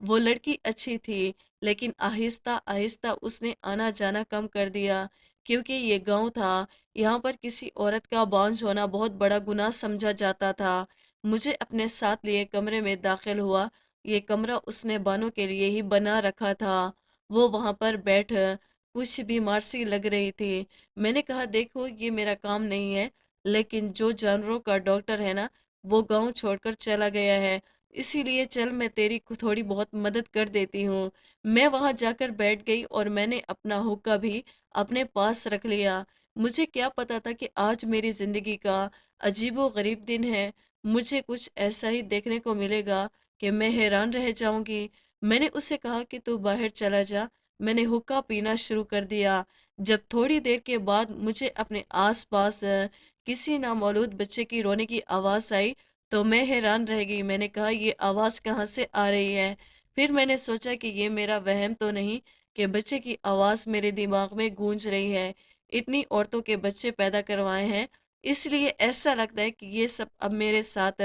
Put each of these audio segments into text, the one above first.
وہ لڑکی اچھی تھی، لیکن آہستہ آہستہ اس نے آنا جانا کم کر دیا، کیونکہ یہ گاؤں تھا، یہاں پر کسی عورت کا بانجھ ہونا بہت بڑا گناہ سمجھا جاتا تھا۔ مجھے اپنے ساتھ لیے کمرے میں داخل ہوا۔ یہ کمرہ اس نے بانو کے لیے ہی بنا رکھا تھا۔ وہ وہاں پر بیٹھ کچھ بیمار سی لگ رہی تھی۔ میں نے کہا دیکھو یہ میرا کام نہیں ہے، لیکن جو جانوروں کا ڈاکٹر ہے نا، وہ گاؤں چھوڑ کر چلا گیا ہے، اسی لیے چل میں تیری تھوڑی بہت مدد کر دیتی ہوں۔ میں وہاں جا کر بیٹھ گئی اور میں نے اپنا حقہ بھی اپنے پاس رکھ لیا۔ مجھے کیا پتا تھا کہ آج میری زندگی کا عجیب و غریب دن ہے، مجھے کچھ ایسا ہی دیکھنے کو ملے گا کہ میں حیران رہ جاؤں گی۔ میں نے اسے کہا کہ تو باہر چلا جا۔ میں نے حقہ پینا شروع کر دیا۔ جب تھوڑی دیر کے بعد مجھے اپنے آس پاس کسی نامولود بچے کی رونے کی آواز آئی تو میں حیران رہ گئی۔ میں نے کہا یہ آواز کہاں سے آ رہی ہے؟ پھر میں نے سوچا کہ یہ میرا وہم تو نہیں کہ بچے کی آواز میرے دماغ میں گونج رہی ہے۔ اتنی عورتوں کے بچے پیدا کروائے ہیں، اس لیے ایسا لگتا ہے کہ یہ سب اب میرے ساتھ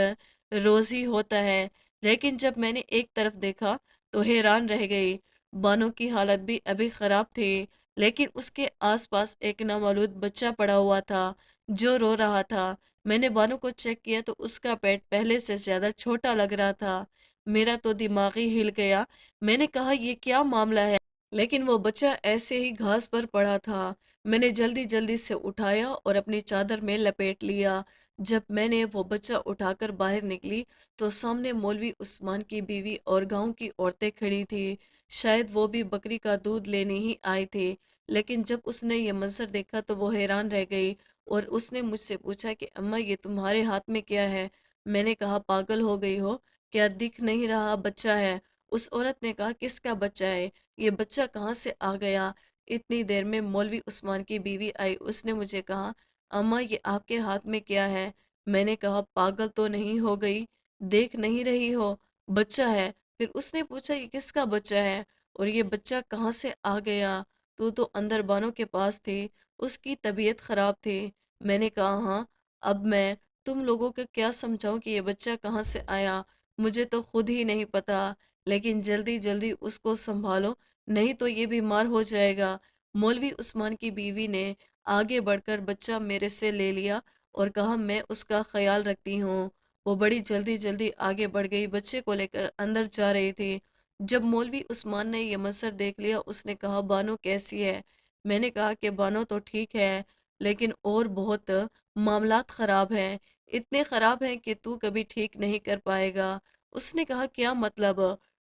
روز ہی ہوتا ہے۔ لیکن جب میں نے ایک طرف دیکھا تو حیران رہ گئی۔ بانو کی حالت بھی ابھی خراب تھی، لیکن اس کے آس پاس ایک نامولود بچہ پڑا ہوا تھا جو رو رہا تھا۔ میں نے بانو کو چیک کیا تو اس کا پیٹ پہلے سے زیادہ چھوٹا لگ رہا تھا۔ میرا تو دماغ ہی ہل گیا۔ میں نے کہا یہ کیا معاملہ ہے؟ لیکن وہ بچہ ایسے ہی گھاس پر پڑا تھا۔ میں نے جلدی جلدی سے اٹھایا اور اپنی چادر میں لپیٹ لیا۔ جب میں نے وہ بچہ اٹھا کر باہر نکلی تو سامنے مولوی عثمان کی بیوی اور گاؤں کی عورتیں کھڑی تھی۔ شاید وہ بھی بکری کا دودھ لینے ہی آئی تھی، لیکن جب اس نے یہ منظر دیکھا تو وہ حیران رہ گئی اور اس نے مجھ سے پوچھا کہ اماں یہ تمہارے ہاتھ میں کیا ہے؟ میں نے کہا پاگل ہو گئی ہو کیا، دکھ نہیں رہا بچہ ہے؟ اس عورت نے کہا کس کا بچہ ہے؟ یہ بچہ کہاں سے آ گیا؟ اتنی دیر میں مولوی عثمان کی بیوی آئی۔ اس نے مجھے کہا اماں یہ آپ کے ہاتھ میں کیا ہے؟ میں نے کہا پاگل تو نہیں ہو گئی، دیکھ نہیں رہی ہو، بچہ ہے۔ پھر اس نے پوچھا یہ کس کا بچہ ہے اور یہ بچہ کہاں سے آ گیا؟ تو اندر بانو کے پاس تھی، اس کی طبیعت خراب تھی۔ میں نے کہا ہاں، اب میں تم لوگوں کو کیا سمجھاؤں کہ یہ بچہ کہاں سے آیا؟ مجھے تو خود ہی نہیں پتا، لیکن جلدی جلدی اس کو سنبھالو نہیں تو یہ بیمار ہو جائے گا۔ مولوی عثمان کی بیوی نے آگے بڑھ کر بچہ میرے سے لے لیا اور کہا میں اس کا خیال رکھتی ہوں۔ وہ بڑی جلدی جلدی آگے بڑھ گئی، بچے کو لے کر اندر جا رہی تھی۔ جب مولوی عثمان نے یہ منظر دیکھ لیا اس نے کہا بانو کیسی ہے؟ میں نے کہا کہ بانو تو ٹھیک ہے، لیکن اور بہت معاملات خراب ہیں، اتنے خراب ہیں کہ تو کبھی ٹھیک نہیں کر پائے گا۔ اس نے کہا کیا مطلب؟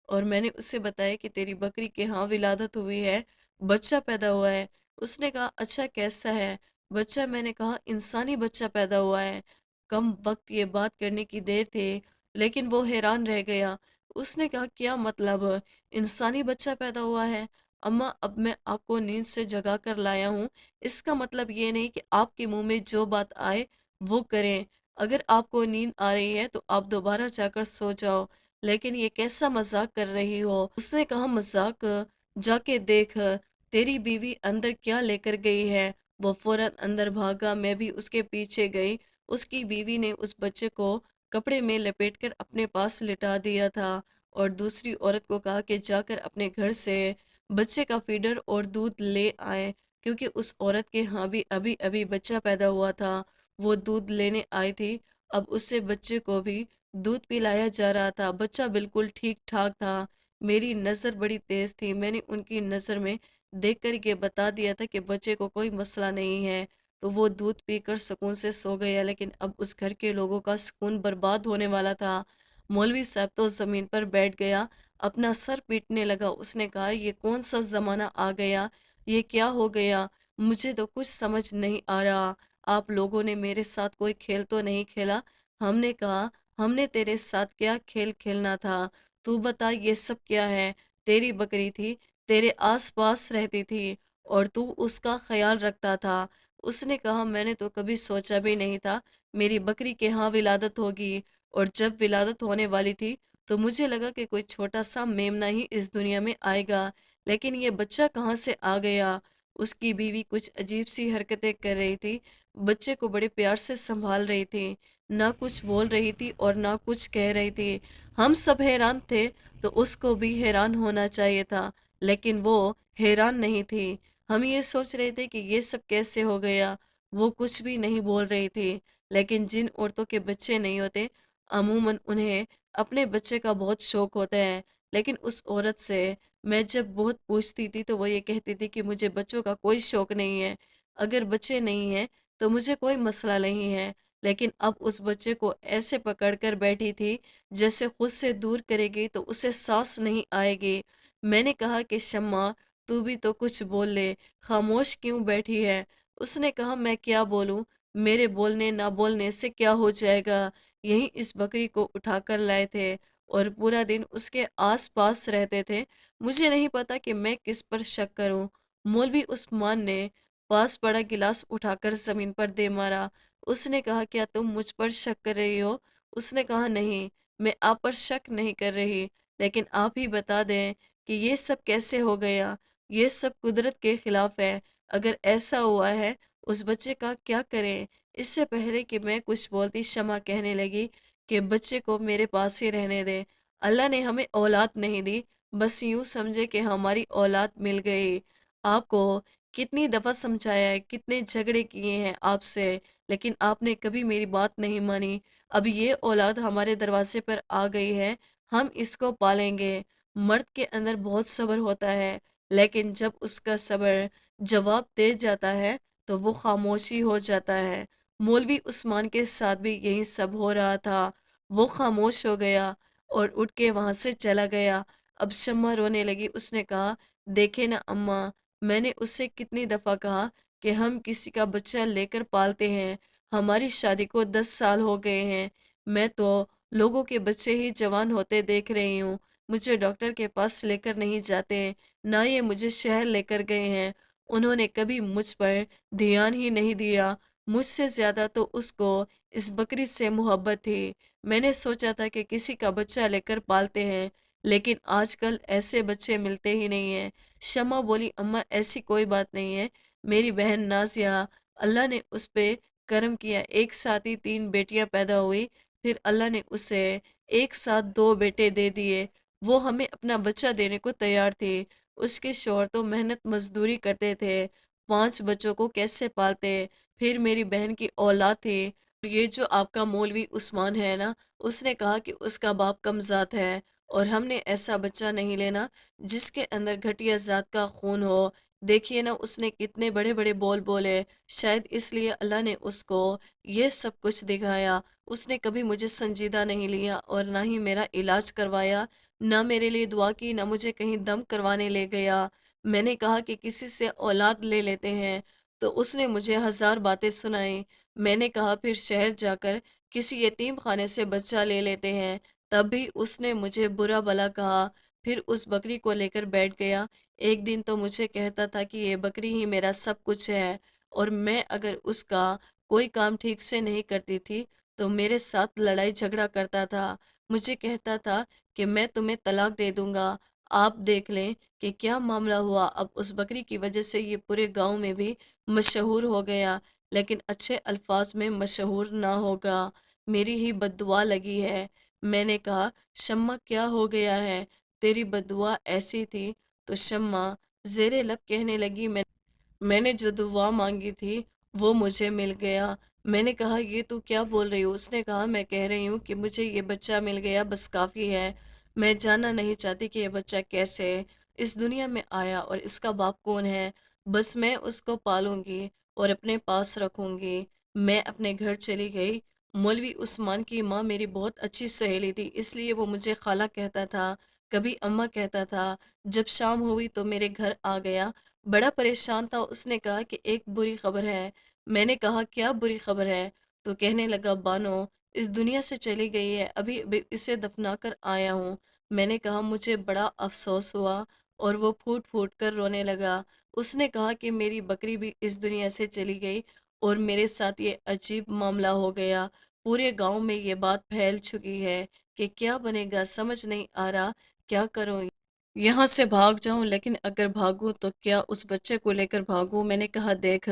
اور میں نے اس سے بتایا کہ تیری بکری کے ہاں ولادت ہوئی ہے، بچہ پیدا ہوا ہے۔ اس نے کہا اچھا کیسا ہے بچہ؟ میں نے کہا انسانی بچہ پیدا ہوا ہے۔ کم وقت یہ بات کرنے کی دیر تھی، لیکن وہ حیران رہ گیا۔ اس نے کہا کیا مطلب انسانی بچہ پیدا ہوا ہے؟ اماں اب میں آپ کو نیند سے جگا کر لایا ہوں، اس کا مطلب یہ نہیں کہ آپ کے منہ میں جو بات آئے وہ کریں۔ اگر آپ کو نیند آ رہی ہے تو آپ دوبارہ جا کر سو جاؤ، لیکن یہ کیسا مذاق کر رہی ہو؟ اس نے کہا مذاق؟ جا کے دیکھ تیری بیوی اندر کیا لے کر گئی ہے۔ وہ فوراً اندر بھاگا، میں بھی اس کے پیچھے گئی۔ اس کی بیوی نے اس بچے کو کپڑے میں لپیٹ کر اپنے پاس لٹا دیا تھا اور دوسری عورت کو کہا کہ جا کر اپنے گھر سے بچے کا فیڈر اور دودھ لے آئے، کیونکہ اس عورت کے ہاں بھی ابھی ابھی بچہ پیدا ہوا تھا۔ وہ دودھ لینے آئی تھی، اب اس سے بچے کو بھی دودھ پلایا جا رہا تھا۔ بچہ بالکل ٹھیک ٹھاک تھا۔ میری نظر بڑی تیز تھی، میں نے ان کی نظر میں دیکھ کر یہ بتا دیا تھا کہ بچے کو کوئی مسئلہ نہیں ہے، تو وہ دودھ پی کر سکون سے سو گیا۔ لیکن اب اس گھر کے لوگوں کا سکون برباد ہونے والا تھا۔ مولوی صاحب تو زمین پر بیٹھ گیا، اپنا سر پیٹنے لگا۔ اس نے کہا یہ کون سا زمانہ آ گیا، یہ کیا ہو گیا؟ مجھے تو کچھ سمجھ نہیں آ رہا۔ آپ لوگوں نے میرے ساتھ کوئی کھیل تو نہیں کھیلا؟ ہم نے کہا ہم نے تیرے ساتھ کیا کھیل کھیلنا تھا؟ تو بتا یہ سب کیا ہے؟ تیری بکری تھی، تیرے آس پاس رہتی تھی اور تو اس کا خیال رکھتا تھا۔ اس نے کہا میں نے تو کبھی سوچا بھی نہیں تھا میری بکری کے ہاں ولادت ہوگی، اور جب ولادت ہونے والی تھی تو مجھے لگا کہ کوئی چھوٹا سا میمنہ ہی اس دنیا میں آئے گا، لیکن یہ بچہ کہاں سے آ گیا؟ اس کی بیوی کچھ عجیب سی حرکتیں کر رہی تھی۔ بچے کو بڑے پیار سے سنبھال رہی تھی، نہ کچھ بول رہی تھی اور نہ کچھ کہہ رہی تھی۔ ہم سب حیران تھے تو اس کو بھی حیران ہونا چاہیے تھا، لیکن وہ حیران نہیں تھی۔ ہم یہ سوچ رہے تھے کہ یہ سب کیسے ہو گیا۔ وہ کچھ بھی نہیں بول رہی تھی، لیکن جن عورتوں کے بچے نہیں ہوتے عموماً انہیں اپنے بچے کا بہت شوق ہوتا ہے، لیکن اس عورت سے میں جب بہت پوچھتی تھی تو وہ یہ کہتی تھی کہ مجھے بچوں کا کوئی شوق نہیں ہے، اگر بچے نہیں ہیں تو مجھے کوئی مسئلہ نہیں ہے۔ لیکن اب اس بچے کو ایسے پکڑ کر بیٹھی تھی جیسے خود سے دور کرے گی تو اسے سانس نہیں آئے گی۔ میں نے کہا کہ شمع، تو بھی تو کچھ بول لے، خاموش کیوں بیٹھی ہے؟ اس نے کہا میں کیا بولوں، میرے بولنے نہ بولنے سے کیا ہو جائے گا؟ یہیں اس بکری کو اٹھا کر لائے تھے اور پورا دن اس کے آس پاس رہتے تھے۔ مجھے نہیں پتا کہ میں کس پر شک کروں۔ مولوی عثمان نے پاس پڑا گلاس اٹھا کر زمین پر دے مارا۔ اس نے کہا کیا تم مجھ پر شک کر رہی ہو؟ اس نے کہا نہیں، میں آپ پر شک نہیں کر رہی، لیکن آپ ہی بتا دیں کہ یہ سب کیسے ہو گیا؟ یہ سب قدرت کے خلاف ہے۔ اگر ایسا ہوا ہے اس بچے کا کیا کریں؟ اس سے پہلے کہ میں کچھ بولتی شمع کہنے لگی کہ بچے کو میرے پاس ہی رہنے دے۔ اللہ نے ہمیں اولاد نہیں دی، بس یوں سمجھے کہ ہماری اولاد مل گئی۔ آپ کو کتنی دفعہ سمجھایا ہے، کتنے جھگڑے کیے ہیں آپ سے، لیکن آپ نے کبھی میری بات نہیں مانی۔ اب یہ اولاد ہمارے دروازے پر آ گئی ہے، ہم اس کو پالیں گے۔ مرد کے اندر بہت صبر ہوتا ہے، لیکن جب اس کا صبر جواب دے جاتا ہے تو وہ خاموشی ہو جاتا ہے۔ مولوی عثمان کے ساتھ بھی یہی سب ہو رہا تھا۔ وہ خاموش ہو گیا اور اٹھ کے وہاں سے چلا گیا۔ اب شمع رونے لگی۔ اس نے کہا دیکھے نا اماں، میں نے اس سے کتنی دفعہ کہا کہ ہم کسی کا بچہ لے کر پالتے ہیں، ہماری شادی کو 10 سال ہو گئے ہیں، میں تو لوگوں کے بچے ہی جوان ہوتے دیکھ رہی ہوں۔ مجھے ڈاکٹر کے پاس لے کر نہیں جاتے، نہ یہ مجھے شہر لے کر گئے ہیں۔ انہوں نے کبھی مجھ پر دھیان ہی نہیں دیا۔ مجھ سے زیادہ تو اس کو اس بکری سے محبت تھی۔ میں نے سوچا تھا کہ کسی کا بچہ لے کر پالتے ہیں، لیکن آج کل ایسے بچے ملتے ہی نہیں ہیں۔ شمع بولی اماں ایسی کوئی بات نہیں ہے، میری بہن نازیہ، اللہ نے اس پہ کرم کیا، ایک ساتھ ہی 3 بیٹیاں پیدا ہوئی، پھر اللہ نے اسے ایک ساتھ 2 بیٹے دے دیے۔ وہ ہمیں اپنا بچہ دینے کو تیار تھی۔ اس کے شوہر تو محنت مزدوری کرتے تھے، 5 بچوں کو کیسے پالتے؟ پھر میری بہن کی اولاد تھی۔ یہ جو آپ کا مولوی عثمان ہے نا، اس نے کہا کہ اس کا باپ کم ذات ہے اور ہم نے ایسا بچہ نہیں لینا جس کے اندر گھٹیا ذات کا خون ہو۔ دیکھیے نا اس نے کتنے بڑے بڑے بول بولے، شاید اس لیے اللہ نے اس کو یہ سب کچھ دکھایا۔ اس نے کبھی مجھے سنجیدہ نہیں لیا اور نہ ہی میرا علاج کروایا، نہ میرے لیے دعا کی، نہ مجھے کہیں دم کروانے لے گیا۔ میں نے کہا کہ کسی سے اولاد لے لیتے ہیں تو اس نے مجھے 1000 باتیں سنائیں۔ میں نے کہا پھر شہر جا کر کسی یتیم خانے سے بچہ لے لیتے ہیں، تب بھی اس نے مجھے برا بھلا کہا۔ پھر اس بکری کو لے کر بیٹھ گیا۔ ایک دن تو مجھے کہتا تھا کہ یہ بکری ہی میرا سب کچھ ہے، اور میں اگر اس کا کوئی کام ٹھیک سے نہیں کرتی تھی تو میرے ساتھ لڑائی جھگڑا کرتا تھا۔ مجھے کہتا تھا کہ میں تمہیں طلاق دے دوں گا۔ آپ دیکھ لیں کہ کیا معاملہ ہوا۔ اب اس بکری کی وجہ سے یہ پورے گاؤں میں بھی مشہور ہو گیا، لیکن اچھے الفاظ میں مشہور نہ ہوگا، میری ہی بد دعا لگی ہے۔ میں نے کہا شمع کیا ہو گیا ہے، تیری بد دعا ایسی تھی؟ تو شمع زیر لب کہنے لگی میں نے جو دعا مانگی تھی وہ مجھے مل گیا۔ میں نے کہا یہ تو کیا بول رہی ہو؟ اس نے کہا میں کہہ رہی ہوں کہ مجھے یہ بچہ مل گیا، بس کافی ہے۔ میں جاننا نہیں چاہتی کہ یہ بچہ کیسے اس دنیا میں آیا اور اس کا باپ کون ہے، بس میں اس کو پالوں گی اور اپنے پاس رکھوں گی۔ میں اپنے گھر چلی گئی۔ مولوی عثمان کی ماں میری بہت اچھی سہیلی تھی، اس لیے وہ مجھے خالہ کہتا تھا، کبھی اماں کہتا تھا۔ جب شام ہوئی تو میرے گھر آ گیا، بڑا پریشان تھا۔ اس نے کہا کہ ایک بری خبر ہے۔ میں نے کہا کیا بری خبر ہے؟ تو کہنے لگا بانو اس دنیا سے چلی گئی ہے، ابھی ابھی اسے دفنا کر آیا ہوں۔ میں نے کہا مجھے بڑا افسوس ہوا، اور وہ پھوٹ پھوٹ کر رونے لگا۔ اس نے کہا کہ میری بکری بھی اس دنیا سے چلی گئی اور میرے ساتھ یہ عجیب معاملہ ہو گیا۔ پورے گاؤں میں یہ بات پھیل چکی ہے کہ کیا بنے گا، سمجھ نہیں آ رہا کیا کروں۔ یہاں سے بھاگ جاؤں، لیکن اگر بھاگوں تو کیا اس بچے کو لے کر بھاگوں؟ میں نے کہا دیکھ،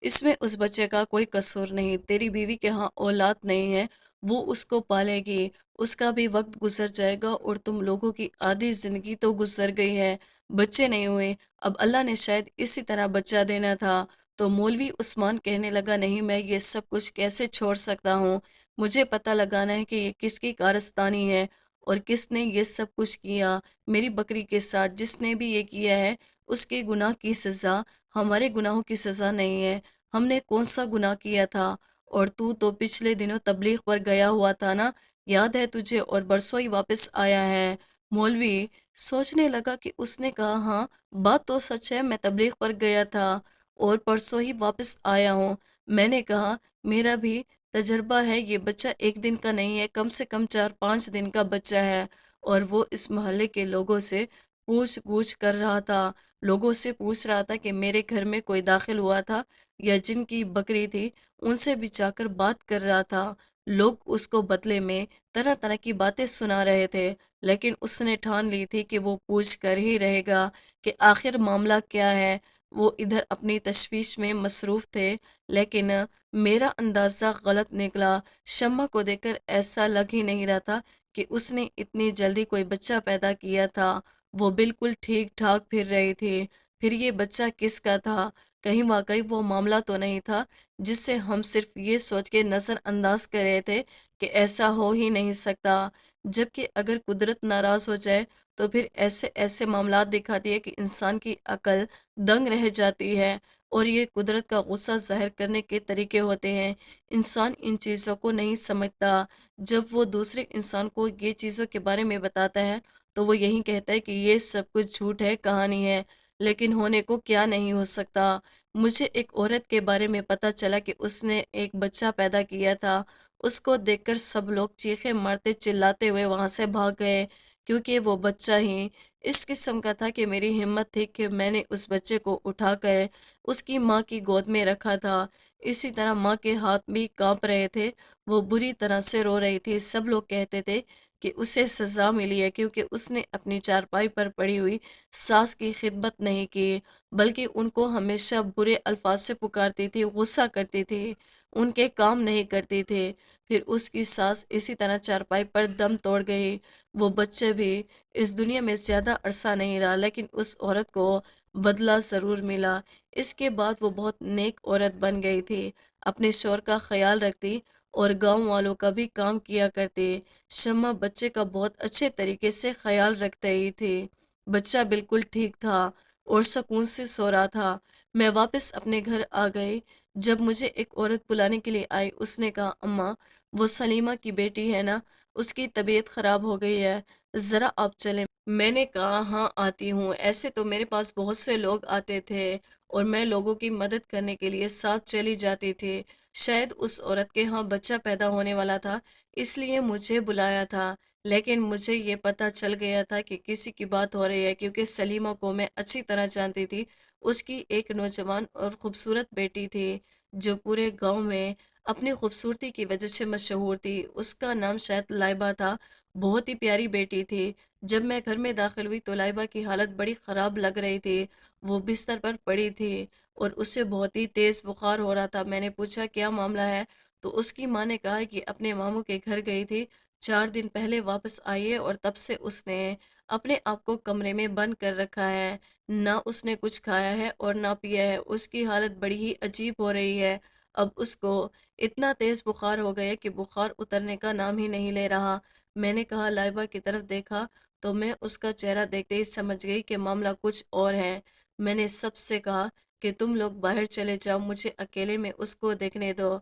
اس میں اس بچے کا کوئی قصور نہیں، تیری بیوی کے ہاں اولاد نہیں ہے، وہ اس کو پالے گی، اس کا بھی وقت گزر جائے گا، اور تم لوگوں کی آدھی زندگی تو گزر گئی ہے، بچے نہیں ہوئے، اب اللہ نے شاید اسی طرح بچہ دینا تھا۔ تو مولوی عثمان کہنے لگا نہیں، میں یہ سب کچھ کیسے چھوڑ سکتا ہوں، مجھے پتہ لگانا ہے کہ یہ کس کی کارستانی ہے اور کس نے یہ سب کچھ کیا میری بکری کے ساتھ۔ جس نے بھی یہ کیا ہے اس کے گناہ کی سزا ہمارے گناہوں کی سزا نہیں ہے، ہم نے کون سا گناہ کیا تھا؟ اور تو پچھلے دنوں تبلیغ پر گیا ہوا تھا نا، یاد ہے تجھے؟ اور برسوں ہی واپس آیا ہے۔ مولوی سوچنے لگا کہ اس نے کہا ہاں بات تو سچ ہے، میں تبلیغ پر گیا تھا اور پرسوں ہی واپس آیا ہوں۔ میں نے کہا میرا بھی تجربہ ہے، یہ بچہ ایک دن کا نہیں ہے، کم سے کم 4-5 دن کا بچہ ہے، اور وہ اس محلے کے لوگوں سے پوچھ گچھ کر رہا تھا، لوگوں سے پوچھ رہا تھا کہ میرے گھر میں کوئی داخل ہوا تھا یا جن کی بکری تھی ان سے بھی جا کر بات کر رہا تھا۔ لوگ اس کو بدلے میں طرح طرح کی باتیں سنا رہے تھے، لیکن اس نے ٹھان لی تھی کہ وہ پوچھ کر ہی رہے گا کہ آخر معاملہ کیا ہے۔ وہ ادھر اپنی تشویش میں مصروف تھے، لیکن میرا اندازہ غلط نکلا۔ شمع کو دیکھ کر ایسا لگ ہی نہیں رہا تھا کہ اس نے اتنی جلدی کوئی بچہ پیدا کیا تھا، وہ بالکل ٹھیک ٹھاک پھر رہی تھی۔ پھر یہ بچہ کس کا تھا؟ کہیں واقعی وہ معاملہ تو نہیں تھا جس سے ہم صرف یہ سوچ کے نظر انداز کر رہے تھے کہ ایسا ہو ہی نہیں سکتا، جبکہ اگر قدرت ناراض ہو جائے تو پھر ایسے ایسے معاملات دکھاتی ہے کہ انسان کی عقل دنگ رہ جاتی ہے، اور یہ قدرت کا غصہ ظاہر کرنے کے طریقے ہوتے ہیں۔ انسان ان چیزوں کو نہیں سمجھتا۔ جب وہ دوسرے انسان کو یہ چیزوں کے بارے میں بتاتا ہے تو وہ یہی کہتا ہے کہ یہ سب کچھ جھوٹ ہے، کہانی ہے، لیکن ہونے کو کیا نہیں ہو سکتا۔ مجھے ایک عورت کے بارے میں پتہ چلا کہ اس نے ایک بچہ پیدا کیا تھا، اس کو دیکھ کر سب لوگ چیخے مارتے چلاتے ہوئے وہاں سے بھاگ گئے، کیونکہ وہ بچہ ہی اس قسم کا تھا کہ میری ہمت تھی کہ میں نے اس بچے کو اٹھا کر اس کی ماں کی گود میں رکھا تھا۔ اسی طرح ماں کے ہاتھ بھی کانپ رہے تھے، وہ بری طرح سے رو رہی تھی۔ سب لوگ کہتے تھے کہ اسے سزا ملی ہے کیونکہ اس نے اپنی چارپائی پر پڑی ہوئی ساس کی خدمت نہیں کی، بلکہ ان کو ہمیشہ برے الفاظ سے پکارتی تھی، غصہ کرتی تھی، ان کے کام نہیں کرتی تھی۔ پھر اس کی ساس اسی طرح چارپائی پر دم توڑ گئی۔ وہ بچے بھی اس دنیا میں زیادہ عرصہ نہیں رہا، لیکن اس عورت کو بدلہ ضرور ملا۔ اس کے بعد وہ بہت نیک عورت بن گئی تھی، اپنے شوہر کا خیال رکھتی اور گاؤں والوں کا بھی کام کیا کرتی۔ شمع بچے کا بہت اچھے طریقے سے خیال رکھتے ہی تھی۔ بچہ بالکل ٹھیک تھا اور سکون سے سو رہا تھا۔ میں واپس اپنے گھر آ گئی۔ جب مجھے ایک عورت بلانے کے لیے آئی، اس نے کہا اماں وہ سلیمہ کی بیٹی ہے نا، اس کی طبیعت خراب ہو گئی ہے، ذرا آپ چلیں۔ میں نے کہا ہاں آتی ہوں۔ ایسے تو میرے پاس بہت سے لوگ آتے تھے اور میں لوگوں کی مدد کرنے کے لیے ساتھ چلی جاتی تھی۔ شاید اس عورت کے ہاں بچہ پیدا ہونے والا تھا اس لیے مجھے بلایا تھا، لیکن مجھے یہ پتہ چل گیا تھا کہ کسی کی بات ہو رہی ہے، کیونکہ سلیمہ کو میں اچھی طرح جانتی تھی۔ اس کی ایک نوجوان اور خوبصورت بیٹی تھی جو پورے گاؤں میں اپنی خوبصورتی کی وجہ سے مشہور تھی۔ اس کا نام شاید لائبہ تھا، بہت ہی پیاری بیٹی تھی۔ جب میں گھر میں داخل ہوئی تو لائبہ کی حالت بڑی خراب لگ رہی تھی، وہ بستر پر پڑی تھی اور اسے بہت ہی تیز بخار ہو رہا تھا۔ میں نے پوچھا کیا معاملہ ہے؟ تو اس کی ماں نے کہا کہ اپنے ماموں کے گھر گئی تھی، 4 دن پہلے واپس آئی ہے اور تب سے اس نے اپنے آپ کو کمرے میں بند کر رکھا ہے، نہ اس نے کچھ کھایا ہے اور نہ پیا ہے۔ اس کی حالت بڑی ہی عجیب ہو رہی ہے، اب اس کو اتنا تیز بخار ہو گیا کہ بخار اترنے کا نام ہی نہیں لے رہا۔ میں نے کہا لائبہ کی طرف دیکھا تو میں اس کا چہرہ دیکھتے ہی سمجھ گئی کہ معاملہ کچھ اور ہے۔ میں نے سب سے کہا کہ تم لوگ باہر چلے جاؤ، مجھے اکیلے میں اس کو دیکھنے دو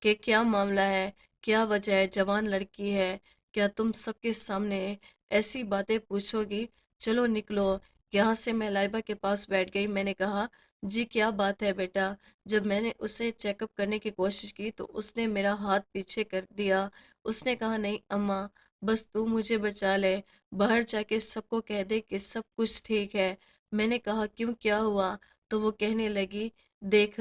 کہ کیا معاملہ ہے، کیا وجہ ہے، جوان لڑکی ہے، کیا تم سب کے سامنے ایسی باتیں پوچھو گی؟ چلو نکلو یہاں سے۔ میں لائبہ کے پاس بیٹھ گئی۔ میں نے کہا جی کیا بات ہے بیٹا؟ جب میں نے اسے چیک اپ کرنے کی کوشش کی تو اس نے میرا ہاتھ پیچھے کر دیا۔ اس نے کہا نہیں اماں، بس تو مجھے بچا لے، باہر جا کے سب کو کہہ دے کہ سب کچھ ٹھیک ہے۔ میں نے کہا کیوں، کیا ہوا؟ تو وہ کہنے لگی دیکھ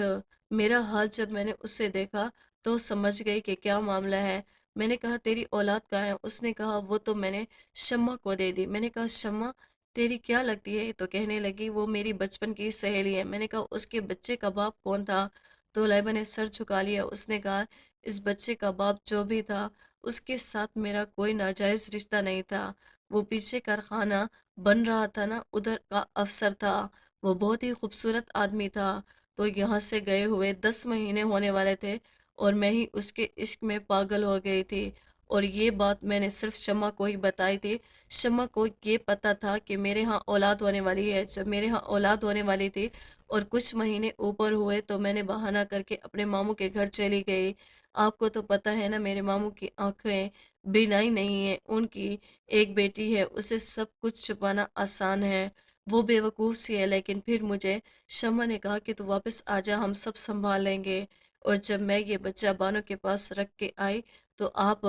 میرا ہاتھ۔ جب میں نے اسے دیکھا تو سمجھ گئی کہ کیا معاملہ ہے۔ میں نے کہا تیری اولاد کہاں ہے؟ اس نے کہا وہ تو میں نے شمع کو دے دی۔ میں نے کہا شمع تیری کیا لگتی ہے؟ تو کہنے لگی وہ میری بچپن کی سہیلی ہے۔ میں نے کہا اس کے بچے کا باپ کون تھا؟ تو لائبہ نے سر جھکا لیا، اس نے کہا اس بچے کا باپ جو بھی تھا اس کے ساتھ میرا کوئی ناجائز رشتہ نہیں تھا، وہ پیچھے کارخانہ بن رہا تھا نا، ادھر کا افسر تھا، وہ بہت ہی خوبصورت آدمی تھا، تو یہاں سے گئے ہوئے 10 مہینے ہونے والے تھے اور میں ہی اس کے عشق میں پاگل ہو گئی تھی، اور یہ بات میں نے صرف شمع کو ہی بتائی تھی۔ شمع کو یہ پتا تھا کہ میرے ہاں اولاد ہونے والی ہے۔ جب میرے ہاں اولاد ہونے والی تھی اور کچھ مہینے اوپر ہوئے تو میں نے بہانہ کر کے اپنے ماموں کے گھر چلی گئی۔ آپ کو تو پتہ ہے نا میرے ماموں کی آنکھیں بینائی نہیں ہیں، ان کی ایک بیٹی ہے، اسے سب کچھ چھپانا آسان ہے، وہ بے وقوف سی ہے، لیکن پھر مجھے شمع نے کہا کہ تو واپس آ جا، ہم سب سنبھال لیں گے۔ اور جب میں یہ بچہ بانو کے پاس رکھ کے آئی تو آپ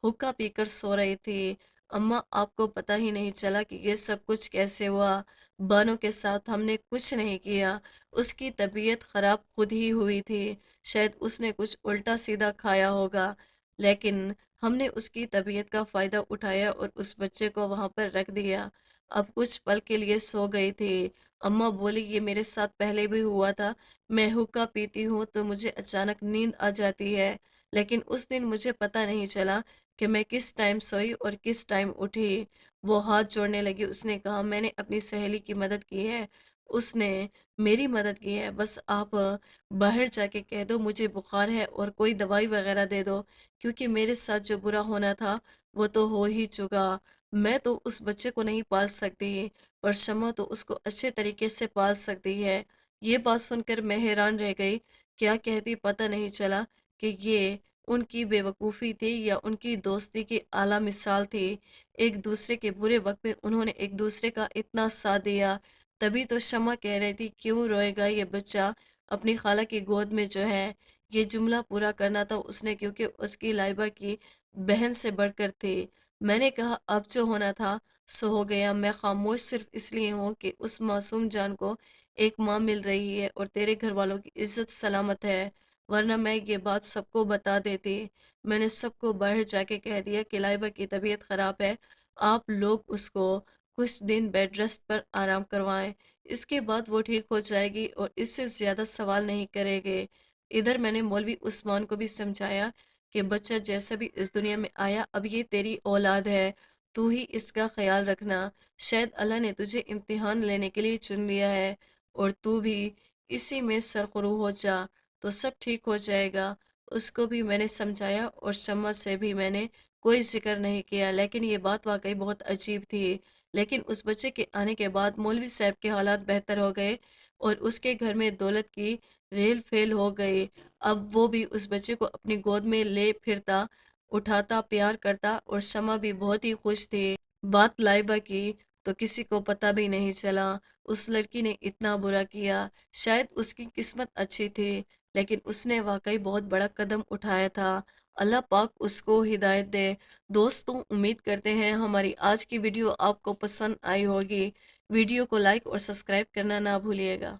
حقہ پی کر سو رہی تھی۔ اماں آپ کو پتہ ہی نہیں چلا کہ یہ سب کچھ کیسے ہوا، بانو کے ساتھ ہم نے کچھ نہیں کیا، اس کی طبیعت خراب خود ہی ہوئی تھی، شاید اس نے کچھ الٹا سیدھا کھایا ہوگا، لیکن ہم نے اس کی طبیعت کا فائدہ اٹھایا اور اس بچے کو وہاں پر رکھ دیا۔ اب کچھ پل کے لیے سو گئی تھی، اماں بولی یہ میرے ساتھ پہلے بھی ہوا تھا، میں حقہ پیتی ہوں تو مجھے اچانک نیند آ جاتی ہے، لیکن اس دن مجھے پتہ نہیں چلا کہ میں کس ٹائم سوئی اور کس ٹائم اٹھی۔ وہ ہاتھ جوڑنے لگی، اس نے کہا میں نے اپنی سہیلی کی مدد کی ہے، اس نے میری مدد کی ہے، بس آپ باہر جا کے کہہ دو مجھے بخار ہے اور کوئی دوائی وغیرہ دے دو، کیونکہ میرے ساتھ جو برا ہونا تھا وہ تو ہو ہی چکا، میں تو اس بچے کو نہیں پال سکتی، اور شمع تو اس کو اچھے طریقے سے پال سکتی ہے۔ یہ بات سن کر میں حیران رہ گئی، کیا کہتی پتہ نہیں چلا کہ یہ ان کی بے وقوفی تھی یا ان کی دوستی کی اعلیٰ مثال تھی۔ ایک دوسرے کے برے وقت میں انہوں نے ایک دوسرے کا اتنا ساتھ دیا۔ تبھی تو شمع کہہ رہی تھی کیوں روئے گا یہ بچہ اپنی خالہ کی گود میں جو ہے۔ یہ جملہ پورا کرنا تھا اس نے، کیونکہ اس کی لائبہ کی بہن سے بڑھ کر تھی۔ میں نے کہا اب جو ہونا تھا سو ہو گیا، میں خاموش صرف اس لیے ہوں کہ اس معصوم جان کو ایک ماں مل رہی ہے اور تیرے گھر والوں کی عزت سلامت ہے، ورنہ میں یہ بات سب کو بتا دیتی۔ میں نے سب کو باہر جا کے کہہ دیا کہ لائبہ کی طبیعت خراب ہے، آپ لوگ اس کو کچھ دن بیڈ ریسٹ پر آرام کروائیں، اس کے بعد وہ ٹھیک ہو جائے گی اور اس سے زیادہ سوال نہیں کرے گے۔ ادھر میں نے مولوی عثمان کو بھی سمجھایا کہ بچہ جیسا بھی اس دنیا میں آیا اب یہ تیری اولاد ہے، تو ہی اس کا خیال رکھنا، شاید اللہ نے تجھے امتحان لینے کے لیے چن لیا ہے اور تو بھی اسی میں سرخرو ہو جا تو سب ٹھیک ہو جائے گا۔ اس کو بھی میں نے سمجھایا اور شمع سے بھی میں نے کوئی ذکر نہیں کیا، لیکن یہ بات واقعی بہت عجیب تھی۔ لیکن اس بچے کے آنے کے بعد مولوی صاحب کے حالات بہتر ہو گئے اور اس کے گھر میں دولت کی ریل فیل ہو گئی۔ اب وہ بھی اس بچے کو اپنی گود میں لے پھرتا، اٹھاتا، پیار کرتا، اور شمع بھی بہت ہی خوش تھی۔ بات لائبہ کی تو کسی کو پتہ بھی نہیں چلا، اس لڑکی نے اتنا برا کیا، شاید اس کی قسمت اچھی تھی، لیکن اس نے واقعی بہت بڑا قدم اٹھایا تھا۔ اللہ پاک اس کو ہدایت دے۔ دوستوں امید کرتے ہیں ہماری آج کی ویڈیو آپ کو پسند آئی ہوگی، ویڈیو کو لائک اور سبسکرائب کرنا نہ بھولیے گا۔